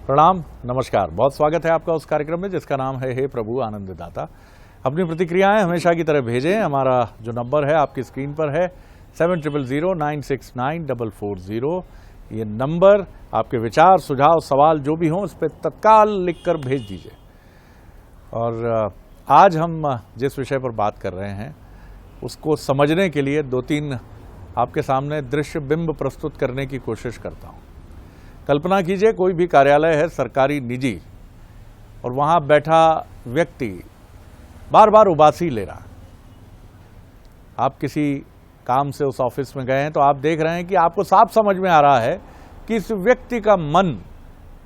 प्रणाम, नमस्कार। बहुत स्वागत है आपका उस कार्यक्रम में जिसका नाम है हे प्रभु आनंददाता। अपनी प्रतिक्रियाएं हमेशा की तरह भेजें। हमारा जो नंबर है आपकी स्क्रीन पर है 7000969440। ये नंबर आपके विचार, सुझाव, सवाल जो भी हों उस पर तत्काल लिखकर भेज दीजिए। और आज हम जिस विषय पर बात कर रहे हैं उसको समझने के लिए 2-3 आपके सामने दृश्य बिंब प्रस्तुत करने की कोशिश करता हूं। कल्पना कीजिए कोई भी कार्यालय है, सरकारी, निजी, और वहां बैठा व्यक्ति बार बार उबासी ले रहा है। आप किसी काम से उस ऑफिस में गए हैं तो आप देख रहे हैं कि आपको साफ समझ में आ रहा है कि इस व्यक्ति का मन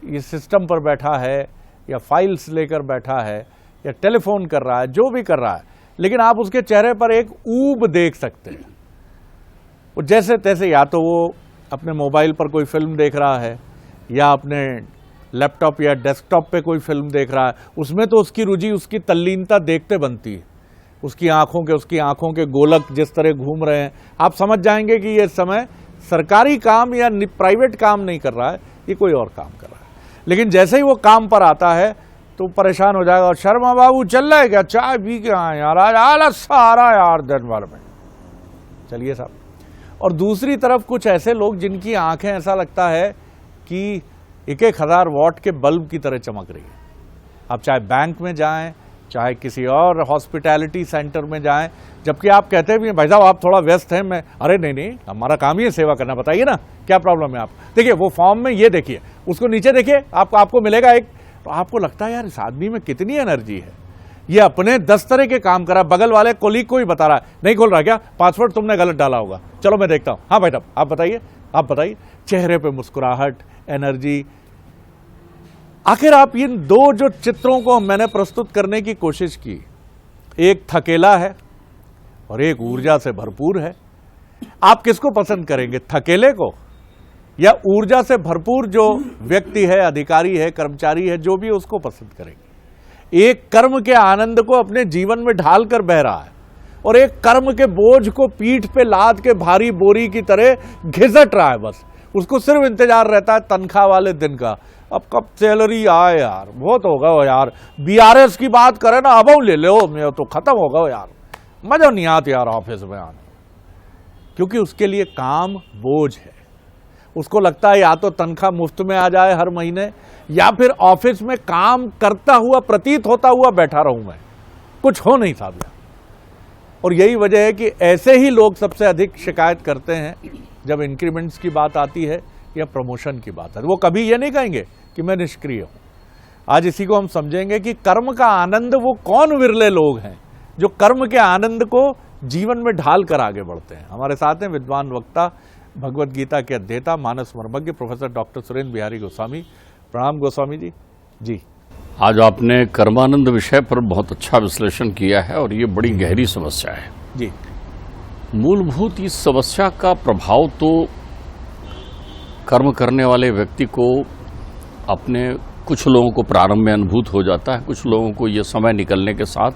इस सिस्टम पर बैठा है या फाइल्स लेकर बैठा है या टेलीफोन कर रहा है, जो भी कर रहा है, लेकिन आप उसके चेहरे पर एक ऊब देख सकते हैं। वो जैसे तैसे या तो वो अपने मोबाइल पर कोई फिल्म देख रहा है या अपने लैपटॉप या डेस्कटॉप पे कोई फिल्म देख रहा है। उसमें तो उसकी रुचि, उसकी तल्लीनता देखते बनती है। उसकी आंखों के गोलक जिस तरह घूम रहे हैं, आप समझ जाएंगे कि ये समय सरकारी काम या प्राइवेट काम नहीं कर रहा है, ये कोई और काम कर रहा है। लेकिन जैसे ही वो काम पर आता है तो परेशान हो जाएगा। और शर्मा बाबू चल रहा है क्या? चाय पी के आए यार, आज आलस आ रहा है यार दिन भर में। चलिए साहब। और दूसरी तरफ कुछ ऐसे लोग जिनकी आंखें ऐसा लगता है कि 1000 वॉट के बल्ब की तरह चमक रही है। आप चाहे बैंक में जाएं, चाहे किसी और हॉस्पिटैलिटी सेंटर में जाएं, जबकि आप कहते भी हैं भाई साहब आप थोड़ा व्यस्त हैं, मैं अरे नहीं, हमारा काम ही है सेवा करना, बताइए ना क्या प्रॉब्लम है आप। देखिए वो फॉर्म में ये देखिए, उसको नीचे देखिए, आपको मिलेगा एक, तो आपको लगता है यार इस आदमी में कितनी एनर्जी है। ये अपने 10 तरह के काम करा, बगल वाले कोलीग को ही बता रहा है नहीं खोल रहा क्या, पासवर्ड तुमने गलत डाला होगा, चलो मैं देखता हूं। हाँ भाई साहब आप बताइए। चेहरे पे मुस्कुराहट, एनर्जी। आखिर आप इन 2 जो चित्रों को मैंने प्रस्तुत करने की कोशिश की, एक थकेला है और एक ऊर्जा से भरपूर है। आप किसको पसंद करेंगे, थकेले को या ऊर्जा से भरपूर जो व्यक्ति है, अधिकारी है, कर्मचारी है, जो भी उसको पसंद करेंगे? एक कर्म के आनंद को अपने जीवन में ढाल कर बह रहा है और एक कर्म के बोझ को पीठ पे लाद के भारी बोरी की तरह घिसट रहा है। बस उसको सिर्फ इंतजार रहता है तनख्वाह वाले दिन का, अब कब सैलरी आए यार, बहुत होगा वो यार। बीआरएस की बात करें ना, अब ले लो, मैं तो खत्म होगा यार, मजा नहीं आता यार ऑफिस में आने। क्योंकि उसके लिए काम बोझ है। उसको लगता है या तो तनख्वाह मुफ्त में आ जाए हर महीने, या फिर ऑफिस में काम करता हुआ, प्रतीत होता हुआ बैठा रहूं मैं, कुछ हो नहीं साहब। और यही वजह है कि ऐसे ही लोग सबसे अधिक शिकायत करते हैं जब इंक्रीमेंट्स की बात आती है या प्रमोशन की बात है। वो कभी ये नहीं कहेंगे कि मैं निष्क्रिय हूं। आज इसी को हम समझेंगे कि कर्म का आनंद वो कौन विरले लोग हैं जो कर्म के आनंद को जीवन में ढाल कर आगे बढ़ते हैं। हमारे साथ हैं विद्वान वक्ता, भगवत गीता के अध्येता, मानस मर्मज्ञ प्रोफेसर डॉक्टर सुरेंद्र बिहारी गोस्वामी। प्रणाम गोस्वामी जी। जी, आज आपने कर्मानंद विषय पर बहुत अच्छा विश्लेषण किया है और ये बड़ी गहरी समस्या है जी। मूलभूत इस समस्या का प्रभाव तो कर्म करने वाले व्यक्ति को अपने, कुछ लोगों को प्रारंभ में अनुभूत हो जाता है, कुछ लोगों को ये समय निकलने के साथ,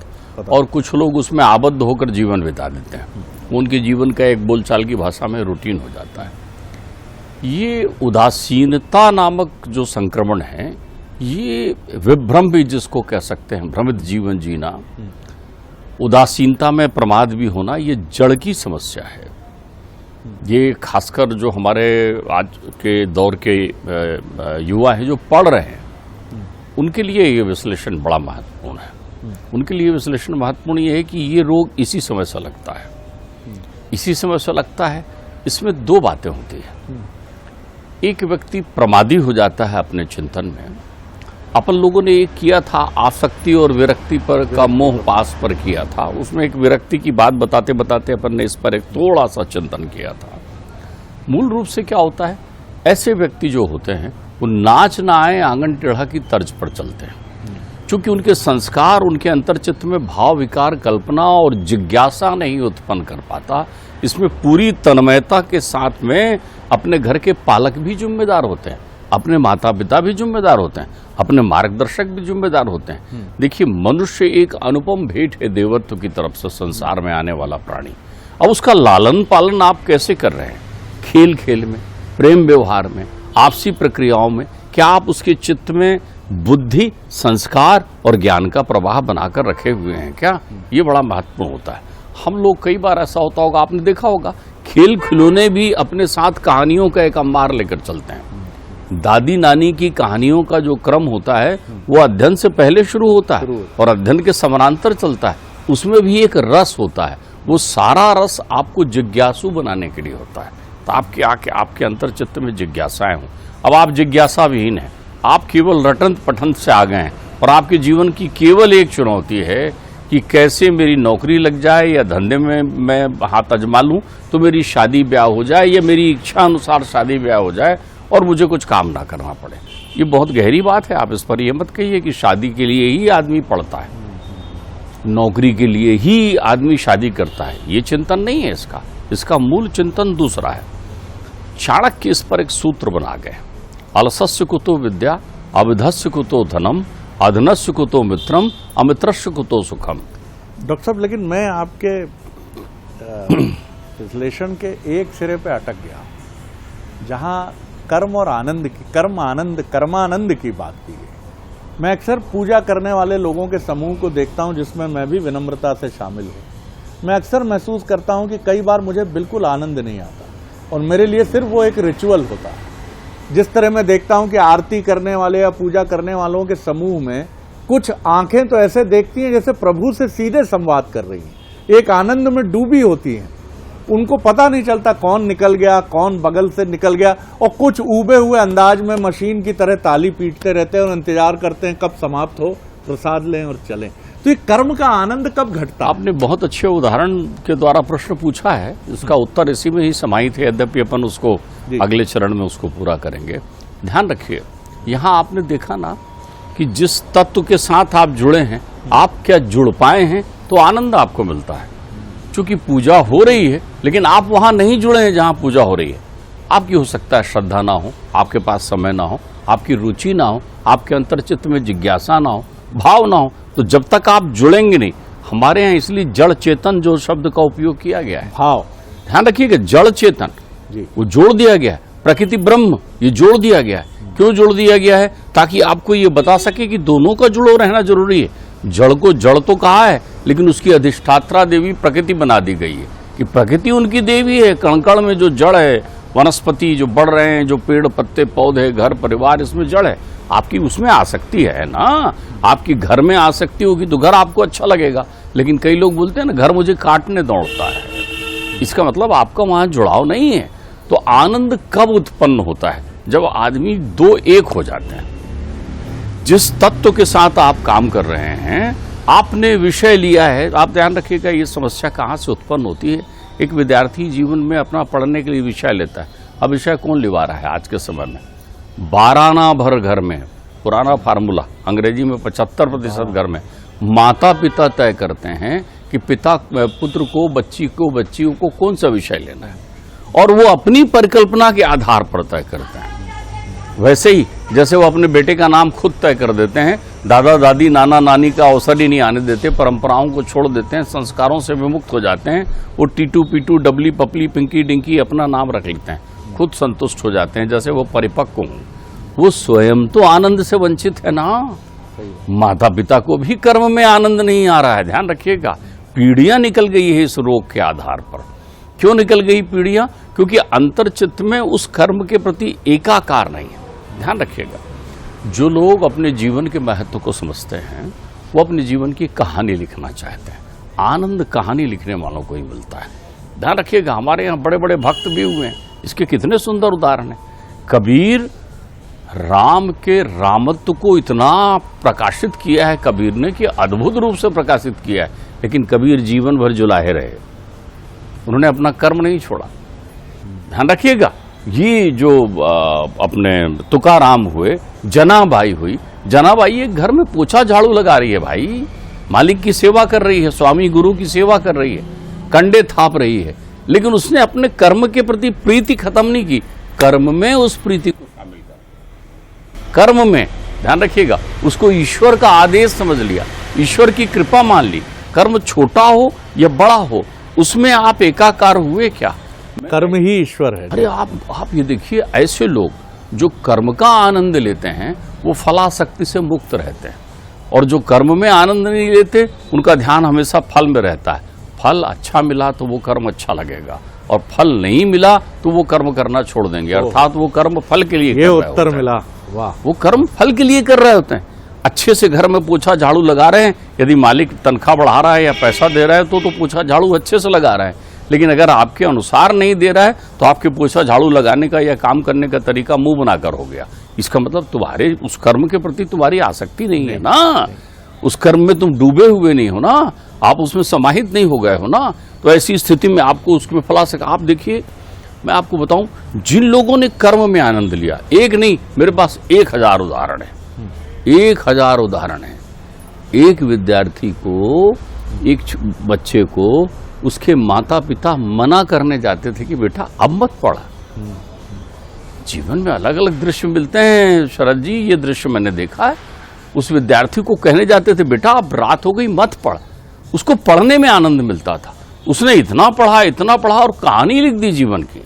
और कुछ लोग उसमें आबद्ध होकर जीवन बिता देते हैं। उनके जीवन का एक बोलचाल की भाषा में रूटीन हो जाता है। ये उदासीनता नामक जो संक्रमण है, ये विभ्रम भी जिसको कह सकते हैं, भ्रमित जीवन जीना, उदासीनता में प्रमाद भी होना, ये जड़ की समस्या है। ये खासकर जो हमारे आज के दौर के युवा हैं जो पढ़ रहे हैं, उनके लिए ये विश्लेषण बड़ा महत्वपूर्ण है। उनके लिए विश्लेषण महत्वपूर्ण ये है कि ये रोग इसी समय से लगता है, इसी समय से लगता है। इसमें 2 बातें होती हैं। एक व्यक्ति प्रमादी हो जाता है अपने चिंतन में। अपन लोगों ने एक किया था आसक्ति और विरक्ति पर का मोह पास पर किया था, उसमें एक विरक्ति की बात बताते बताते अपन ने इस पर एक थोड़ा सा चिंतन किया था। मूल रूप से क्या होता है, ऐसे व्यक्ति जो होते हैं वो नाच ना आए आंगन टेढ़ा की तर्ज पर चलते हैं। चूंकि उनके संस्कार, उनके अंतर्चित्त में भाव, विकार, कल्पना और जिज्ञासा नहीं उत्पन्न कर पाता। इसमें पूरी तन्मयता के साथ में अपने घर के पालक भी जिम्मेदार होते हैं, अपने माता पिता भी जिम्मेदार होते हैं, अपने मार्गदर्शक भी जिम्मेदार होते हैं। देखिए, मनुष्य एक अनुपम भेंट है देवत्व की तरफ से संसार में आने वाला प्राणी। अब उसका लालन पालन आप कैसे कर रहे हैं? खेल खेल में, प्रेम व्यवहार में, आपसी प्रक्रियाओं में, क्या आप उसके चित्त में बुद्धि, संस्कार और ज्ञान का प्रवाह बनाकर रखे हुए हैं क्या? ये बड़ा महत्वपूर्ण होता है। हम लोग कई बार ऐसा होता होगा, आपने देखा होगा, खेल खिलौने भी अपने साथ कहानियों का एक अंबार लेकर चलते हैं। दादी नानी की कहानियों का जो क्रम होता है वो अध्ययन से पहले शुरू होता है और अध्ययन के समानांतर चलता है। उसमें भी एक रस होता है, वो सारा रस आपको जिज्ञासु बनाने के लिए होता है। तो आपके अंतर चित्त में जिज्ञासाएं हों। अब आप जिज्ञासा विहीन हैं, आप केवल रटन पठन से आ गए हैं और आपके जीवन की केवल एक चुनौती है कि कैसे मेरी नौकरी लग जाए या धंधे में मैं हाथ आजमा लूं तो मेरी शादी ब्याह हो जाए या मेरी इच्छा अनुसार शादी ब्याह हो जाए और मुझे कुछ काम ना करना पड़े। ये बहुत गहरी बात है। आप इस पर ये मत कहिए कि शादी के लिए ही आदमी पढ़ता है, नौकरी के लिए ही आदमी शादी करता है। ये चिंतन नहीं है इसका मूल चिंतन दूसरा है। चाणक्य इस पर एक सूत्र बना गए, अलसस्य कुतो विद्या, अविधस्य कुतो धनम, अधनस्य कुतो मित्रम, अमित्रस्य कुतो सुखम। डॉक्टर साहब, लेकिन मैं आपके विश्लेषण के एक सिरे पे अटक गया, जहां कर्मानंद की बात की गई। मैं अक्सर पूजा करने वाले लोगों के समूह को देखता हूं, जिसमें मैं भी विनम्रता से शामिल हूं। मैं अक्सर महसूस करता हूं कि कई बार मुझे बिल्कुल आनंद नहीं आता और मेरे लिए सिर्फ वो एक रिचुअल होता है। जिस तरह मैं देखता हूं कि आरती करने वाले या पूजा करने वालों के समूह में कुछ आंखें तो ऐसे देखती हैं जैसे प्रभु से सीधे संवाद कर रही हैं, एक आनंद में डूबी होती हैं। उनको पता नहीं चलता कौन निकल गया, कौन बगल से निकल गया, और कुछ ऊबे हुए अंदाज में मशीन की तरह ताली पीटते रहते हैं और इंतजार करते हैं कब समाप्त हो, प्रसाद लें और चलें। तो ये कर्म का आनंद कब घटता? आपने बहुत अच्छे उदाहरण के द्वारा प्रश्न पूछा है, इसका उत्तर इसी में ही समाहित है, यद्यपि अपन उसको अगले चरण में उसको पूरा करेंगे। ध्यान रखिए, यहाँ आपने देखा ना कि जिस तत्व के साथ आप जुड़े हैं, आप क्या जुड़ पाए हैं तो आनंद आपको मिलता है। चूंकि पूजा हो रही है लेकिन आप वहां नहीं जुड़े हैं जहां पूजा हो रही है। आपकी हो सकता है श्रद्धा ना हो, आपके पास समय ना हो, आपकी रुचि ना हो, आपके अंतर्चित्त में जिज्ञासा ना हो, भाव ना हो, तो जब तक आप जुड़ेंगे नहीं। हमारे यहाँ इसलिए जड़ चेतन जो शब्द का उपयोग किया गया है, भाव, ध्यान रखिएगा, जड़ चेतन वो जोड़ दिया गया है, प्रकृति ब्रह्म ये जोड़ दिया गया है। क्यों जोड़ दिया गया है? ताकि आपको ये बता सके कि दोनों का जुड़ो रहना जरूरी है। जड़ को जड़ तो कहा है, लेकिन उसकी अधिष्ठात्रा देवी प्रकृति बना दी गई है कि प्रकृति उनकी देवी है। कण में जो जड़ है, वनस्पति जो बढ़ रहे हैं, जो पेड़ पत्ते पौधे घर परिवार, इसमें जड़ है। आपकी उसमें आसक्ति है ना, आपकी घर में आसक्ति होगी तो घर आपको अच्छा लगेगा। लेकिन कई लोग बोलते हैं ना, घर मुझे काटने दौड़ता है, इसका मतलब आपका वहां जुड़ाव नहीं है। तो आनंद कब उत्पन्न होता है? जब आदमी दो एक हो जाते हैं। जिस तत्व के साथ आप काम कर रहे हैं, आपने विषय लिया है। आप ध्यान रखिएगा, ये समस्या कहाँ से उत्पन्न होती है। एक विद्यार्थी जीवन में अपना पढ़ने के लिए विषय लेता है। अब विषय कौन लिवा रहा है आज के समय में? 12 भर घर में, पुराना फार्मूला, अंग्रेजी में 75% घर में माता पिता तय करते हैं कि पिता पुत्र को, बच्चियों को कौन सा विषय लेना है, और वो अपनी परिकल्पना के आधार पर तय करते हैं। वैसे ही जैसे वो अपने बेटे का नाम खुद तय कर देते हैं, दादा दादी नाना नानी का अवसर ही नहीं आने देते, परंपराओं को छोड़ देते हैं, संस्कारों से विमुक्त हो जाते हैं। वो टीटू पीटू डबली पपली पिंकी डिंकी अपना नाम रख लेते हैं, खुद संतुष्ट हो जाते हैं जैसे वो परिपक्व हों। वो स्वयं तो आनंद से वंचित है ना। माता पिता को भी कर्म में आनंद नहीं आ रहा है। ध्यान रखिएगा, पीढ़ियां निकल गई है इस रोग के आधार पर। क्यों निकल गई पीढ़ियां? क्योंकि अंतर्चित्त में उस कर्म के प्रति एकाकार नहीं है। ध्यान रखिएगा, जो लोग अपने जीवन के महत्व को समझते हैं वो अपने जीवन की कहानी लिखना चाहते हैं। आनंद कहानी लिखने वालों को ही मिलता है। ध्यान रखिएगा, हमारे यहाँ बड़े बड़े भक्त भी हुए हैं, इसके कितने सुंदर उदाहरण हैं। कबीर राम के रामत्व को इतना प्रकाशित किया है कबीर ने कि अद्भुत रूप से प्रकाशित किया है। लेकिन कबीर जीवन भर जुलाहे रहे, उन्होंने अपना कर्म नहीं छोड़ा। ध्यान रखिएगा, ये जो अपने तुकाराम हुए, जनाबाई हुई, जनाबाई एक घर में पोछा झाड़ू लगा रही है भाई, मालिक की सेवा कर रही है, स्वामी गुरु की सेवा कर रही है, कंडे थाप रही है, लेकिन उसने अपने कर्म के प्रति प्रीति खत्म नहीं की, कर्म में उस प्रीति को शामिल कर, कर्म में ध्यान रखिएगा, उसको ईश्वर का आदेश समझ लिया, ईश्वर की कृपा मान ली। कर्म छोटा हो या बड़ा हो, उसमें आप एकाकार हुए क्या? कर्म ही ईश्वर है। अरे आप ये देखिए, ऐसे लोग जो कर्म का आनंद लेते हैं वो फलासक्ति से मुक्त रहते हैं, और जो कर्म में आनंद नहीं लेते उनका ध्यान हमेशा फल में रहता है। फल अच्छा मिला तो वो कर्म अच्छा लगेगा, और फल नहीं मिला तो वो कर्म करना छोड़ देंगे, अर्थात वो कर्म फल के लिए कर रहे होते हैं। उत्तर मिला, वाह। वो कर्म फल के लिए कर रहे होते हैं। अच्छे से घर में पोछा झाड़ू लगा रहे हैं, यदि मालिक तनख्वाह बढ़ा रहा है या पैसा दे रहा है तो पोछा झाड़ू अच्छे से लगा रहा है, लेकिन अगर आपके अनुसार नहीं दे रहा है तो आपके पोछा झाड़ू लगाने का या काम करने का तरीका मुंह बनाकर हो गया। इसका मतलब तुम्हारे उस कर्म के प्रति तुम्हारी आसक्ति नहीं है ना, उस कर्म में तुम डूबे हुए नहीं हो ना, आप उसमें समाहित नहीं हो गए हो ना। तो ऐसी स्थिति में आपको उसमें फला सका। आप देखिए, मैं आपको बताऊं, जिन लोगों ने कर्म में आनंद लिया, एक नहीं, मेरे पास 1000 उदाहरण है, 1000 उदाहरण है। एक विद्यार्थी को, एक बच्चे को उसके माता पिता मना करने जाते थे कि बेटा अब मत पढ़। जीवन में अलग अलग दृश्य मिलते हैं शरद जी, ये दृश्य मैंने देखा है। उस विद्यार्थी को कहने जाते थे बेटा अब रात हो गई मत पढ़, उसको पढ़ने में आनंद मिलता था। उसने इतना पढ़ा और कहानी लिख दी जीवन की।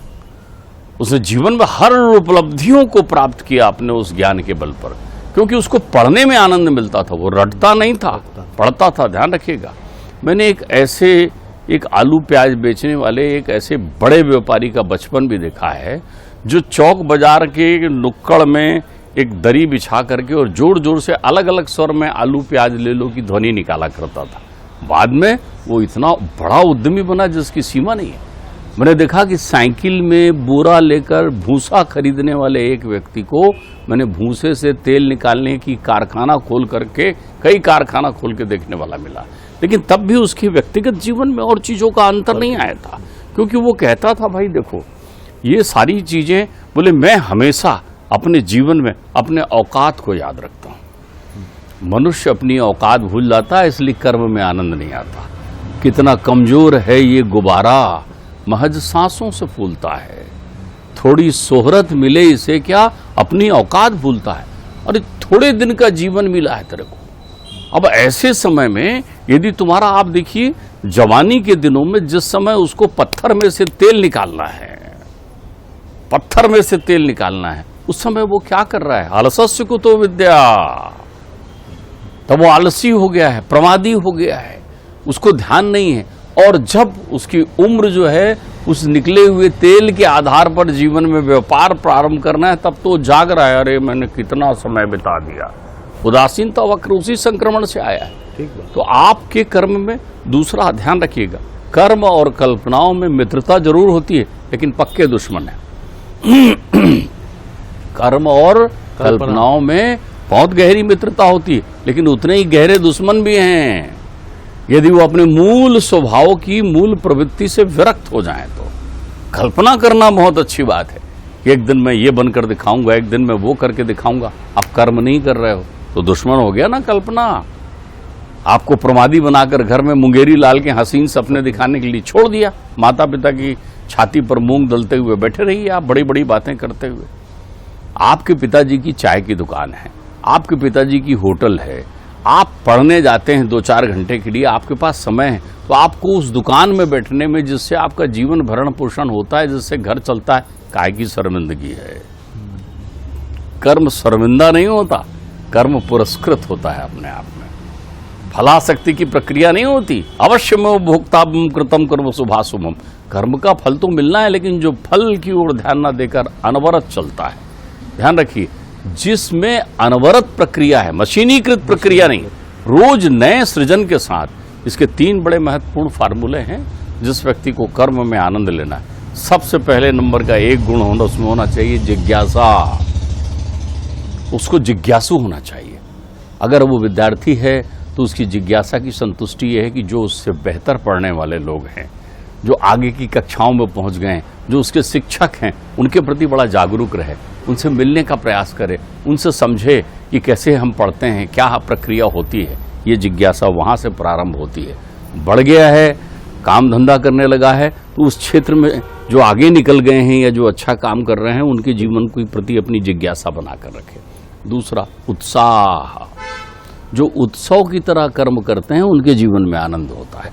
उसने जीवन में हर उपलब्धियों को प्राप्त किया अपने उस ज्ञान के बल पर, क्योंकि उसको पढ़ने में आनंद मिलता था, वो रटता नहीं था, पढ़ता था। ध्यान रखिएगा, मैंने एक आलू प्याज बेचने वाले एक ऐसे बड़े व्यापारी का बचपन भी देखा है, जो चौक बाजार के नुक्कड़ में एक दरी बिछा करके और जोर जोर से अलग अलग स्वर में आलू प्याज ले लो की ध्वनि निकाला करता था। बाद में वो इतना बड़ा उद्यमी बना जिसकी सीमा नहीं है। मैंने देखा कि साइकिल में बोरा लेकर भूसा खरीदने वाले एक व्यक्ति को मैंने भूसे से तेल निकालने की कारखाना खोल करके, कई कारखाना खोल के देखने वाला मिला, लेकिन तब भी उसके व्यक्तिगत जीवन में और चीजों का अंतर नहीं आया था, क्योंकि वो कहता था भाई देखो ये सारी चीजें, बोले मैं हमेशा अपने जीवन में अपने औकात को याद रखता हूं। मनुष्य अपनी औकात भूल जाता है, इसलिए कर्म में आनंद नहीं आता। कितना कमजोर है ये गुब्बारा, महज सांसों से फूलता है, थोड़ी सोहरत मिले इसे क्या, अपनी औकात भूलता है। अरे थोड़े दिन का जीवन मिला है तेरे को। अब ऐसे समय में यदि तुम्हारा, आप देखिए जवानी के दिनों में जिस समय उसको पत्थर में से तेल निकालना है, पत्थर में से तेल निकालना है, उस समय वो क्या कर रहा है, आलस्य को तो विद्या, तब वो आलसी हो गया है, प्रमादी हो गया है, उसको ध्यान नहीं है। और जब उसकी उम्र जो है उस निकले हुए तेल के आधार पर जीवन में व्यापार प्रारंभ करना है, तब तो जाग रहा है, अरे मैंने कितना समय बिता दिया। उदासीनता वक्र उसी संक्रमण से आया है। ठीक। तो आपके कर्म में दूसरा ध्यान रखिएगा, कर्म और कल्पनाओं में मित्रता जरूर होती है, लेकिन पक्के दुश्मन है। कर्म और कल्पनाओं में बहुत गहरी मित्रता होती है, लेकिन उतने ही गहरे दुश्मन भी हैं, यदि वो अपने मूल स्वभाव की, मूल प्रवृत्ति से विरक्त हो जाएं तो। कल्पना करना बहुत अच्छी बात है, एक दिन मैं ये बनकर दिखाऊंगा, एक दिन मैं वो करके दिखाऊंगा। आप कर्म नहीं कर रहे हो तो दुश्मन हो गया ना कल्पना। आपको प्रमादी बनाकर घर में मुंगेरी लाल के हसीन सपने दिखाने के लिए छोड़ दिया, माता पिता की छाती पर मूंग दलते हुए बैठे रहिए आप, बड़ी बड़ी बातें करते हुए। आपके पिताजी की चाय की दुकान है, आपके पिताजी की होटल है, आप पढ़ने जाते हैं 2-4 घंटे के लिए, आपके पास समय है, तो आपको उस दुकान में बैठने में, जिससे आपका जीवन भरण पोषण होता है, जिससे घर चलता है, काय की शर्मिंदगी है। कर्म शर्मिंदा नहीं होता, कर्म पुरस्कृत होता है अपने आप में। फलाशक्ति की प्रक्रिया नहीं होती, अवश्य में भोक्ता कृतम कर्म शुभाशुभम। कर्म का फल तो मिलना है, लेकिन जो फल की ओर ध्यान न देकर अनवरत चलता है, ध्यान रखिए, जिसमें अनवरत प्रक्रिया है, मशीनीकृत प्रक्रिया नहीं, रोज नए सृजन के साथ। इसके 3 बड़े महत्वपूर्ण फार्मूले हैं जिस व्यक्ति को कर्म में आनंद लेना है। सबसे पहले नंबर का एक गुण होना, उसमें होना चाहिए जिज्ञासा। उसको जिज्ञासु होना चाहिए। अगर वो विद्यार्थी है तो उसकी जिज्ञासा की संतुष्टि यह है कि जो उससे बेहतर पढ़ने वाले लोग हैं, जो आगे की कक्षाओं में पहुंच गए, जो उसके शिक्षक हैं, उनके प्रति बड़ा जागरूक रहे, उनसे मिलने का प्रयास करे, उनसे समझे कि कैसे हम पढ़ते हैं, क्या प्रक्रिया होती है। ये जिज्ञासा वहाँ से प्रारंभ होती है। बढ़ गया है, काम धंधा करने लगा है, तो उस क्षेत्र में जो आगे निकल गए हैं या जो अच्छा काम कर रहे हैं, उनके जीवन के प्रति अपनी जिज्ञासा बनाकर रखें। दूसरा, उत्साह। जो उत्सव की तरह कर्म करते हैं, उनके जीवन में आनंद होता है।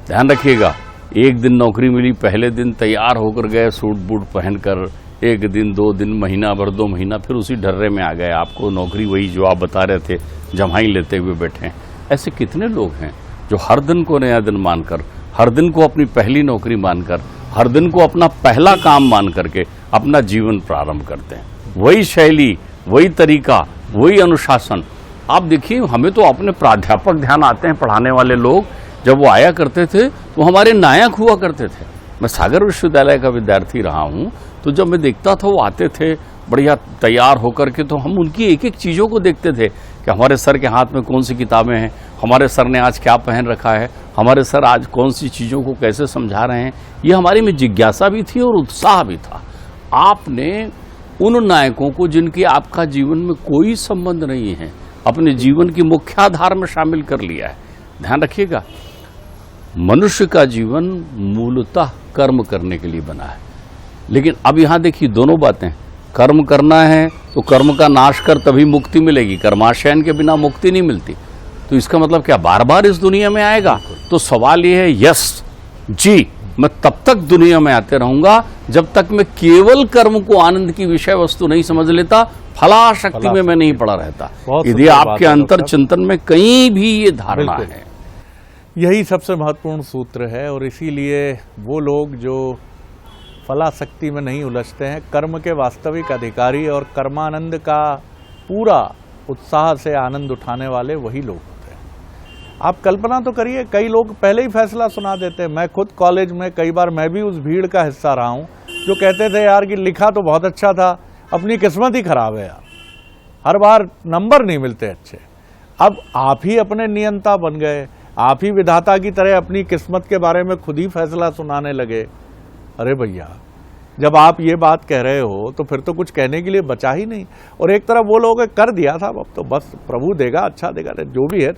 ध्यान रखिएगा, एक दिन नौकरी मिली, पहले दिन तैयार होकर गए सूट बूट पहनकर, 1 दिन 2 दिन, महीना भर, 2 महीना, फिर उसी ढर्रे में आ गए। आपको नौकरी वही जो आप बता रहे थे, जमाई लेते हुए बैठे हैं। ऐसे कितने लोग हैं जो हर दिन को नया दिन मानकर, हर दिन को अपनी पहली नौकरी मानकर, हर दिन को अपना पहला काम मान करके अपना जीवन प्रारंभ करते हैं। वही शैली, वही तरीका, वही अनुशासन। आप देखिए, हमें तो अपने प्राध्यापक ध्यान आते हैं, पढ़ाने वाले लोग जब वो आया करते थे तो हमारे नायक हुआ करते थे। मैं सागर विश्वविद्यालय का विद्यार्थी रहा हूँ, तो जब मैं देखता था वो आते थे बढ़िया तैयार होकर के, तो हम उनकी एक एक चीज़ों को देखते थे कि हमारे सर के हाथ में कौन सी किताबें हैं, हमारे सर ने आज क्या पहन रखा है, हमारे सर आज कौन सी चीज़ों को कैसे समझा रहे हैं। ये हमारे में जिज्ञासा भी थी और उत्साह भी था। आपने उन नायकों को जिनकी आपका जीवन में कोई संबंध नहीं है, अपने जीवन की मुख्य आधार में शामिल कर लिया है। ध्यान रखिएगा, मनुष्य का जीवन मूलतः कर्म करने के लिए बना है। लेकिन अब यहां देखिए दोनों बातें, कर्म करना है तो कर्म का नाश कर तभी मुक्ति मिलेगी, कर्माशयन के बिना मुक्ति नहीं मिलती। तो इसका मतलब क्या बार बार इस दुनिया में आएगा? तो सवाल यह है, यस जी, मैं तब तक दुनिया में आते रहूंगा जब तक मैं केवल कर्म को आनंद की विषय वस्तु नहीं समझ लेता, फलाशक्ति में मैं नहीं पड़ा रहता। यदि आपके अंतर चिंतन में कहीं भी ये धारणा है, यही सबसे महत्वपूर्ण सूत्र है। और इसीलिए वो लोग जो फलाशक्ति में नहीं उलझते हैं, कर्म के वास्तविक अधिकारी और कर्मानंद का पूरा उत्साह से आनंद उठाने वाले वही लोग होते हैं। आप कल्पना तो करिए, कई लोग पहले ही फैसला सुना देते हैं। मैं खुद कॉलेज में कई बार मैं भी उस भीड़ का हिस्सा रहा हूं जो कहते थे यार कि लिखा तो बहुत अच्छा था, अपनी किस्मत ही खराब है यार, हर बार नंबर नहीं मिलते अच्छे। अब आप ही अपने नियंता बन गए, आप ही विधाता की तरह अपनी किस्मत के बारे में खुद ही फैसला सुनाने लगे। अरे भैया, जब आप ये बात कह रहे हो तो फिर तो कुछ कहने के लिए बचा ही नहीं। और एक तरफ वो लोग कर दिया था, अब तो बस प्रभु देगा, अच्छा देगा, जो भी है,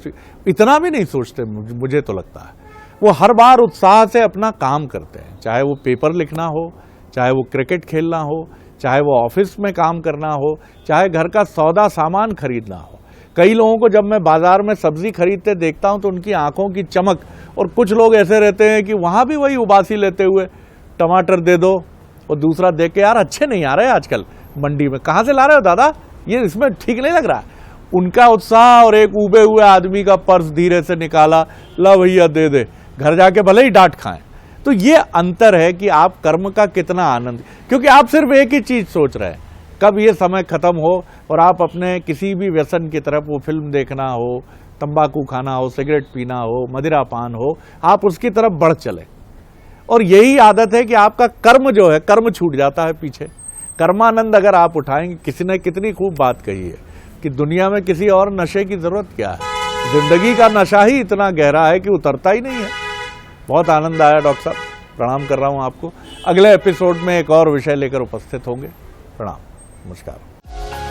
इतना भी नहीं सोचते। मुझे तो लगता है वो हर बार उत्साह से अपना काम करते हैं, चाहे वो पेपर लिखना हो, चाहे वो क्रिकेट खेलना हो, चाहे वो ऑफिस में काम करना हो, चाहे घर का सौदा सामान खरीदना हो। कई लोगों को जब मैं बाजार में सब्जी खरीदते देखता हूं तो उनकी आंखों की चमक, और कुछ लोग ऐसे रहते हैं कि वहां भी वही उबासी लेते हुए टमाटर दे दो, और दूसरा देख के यार अच्छे नहीं आ रहे आजकल मंडी में, कहां से ला रहे हो दादा, ये इसमें ठीक नहीं लग रहा। उनका उत्साह और एक उबे हुए आदमी का पर्स धीरे से निकाला, ला भैया दे दे, घर जाके भले ही डांट खाएं। तो ये अंतर है कि आप कर्म का कितना आनंद, क्योंकि आप सिर्फ एक ही चीज सोच रहे हैं, कब ये समय खत्म हो और आप अपने किसी भी व्यसन की तरफ, वो फिल्म देखना हो, तंबाकू खाना हो, सिगरेट पीना हो, मदिरा पान हो, आप उसकी तरफ बढ़ चले। और यही आदत है कि आपका कर्म जो है, कर्म छूट जाता है पीछे। कर्मानंद अगर आप उठाएंगे, किसी ने कितनी खूब बात कही है कि दुनिया में किसी और नशे की जरूरत क्या है, जिंदगी का नशा ही इतना गहरा है कि उतरता ही नहीं है। बहुत आनंद आया डॉक्टर साहब, प्रणाम कर रहा हूं आपको। अगले एपिसोड में एक और विषय लेकर उपस्थित होंगे। प्रणाम, नमस्कार।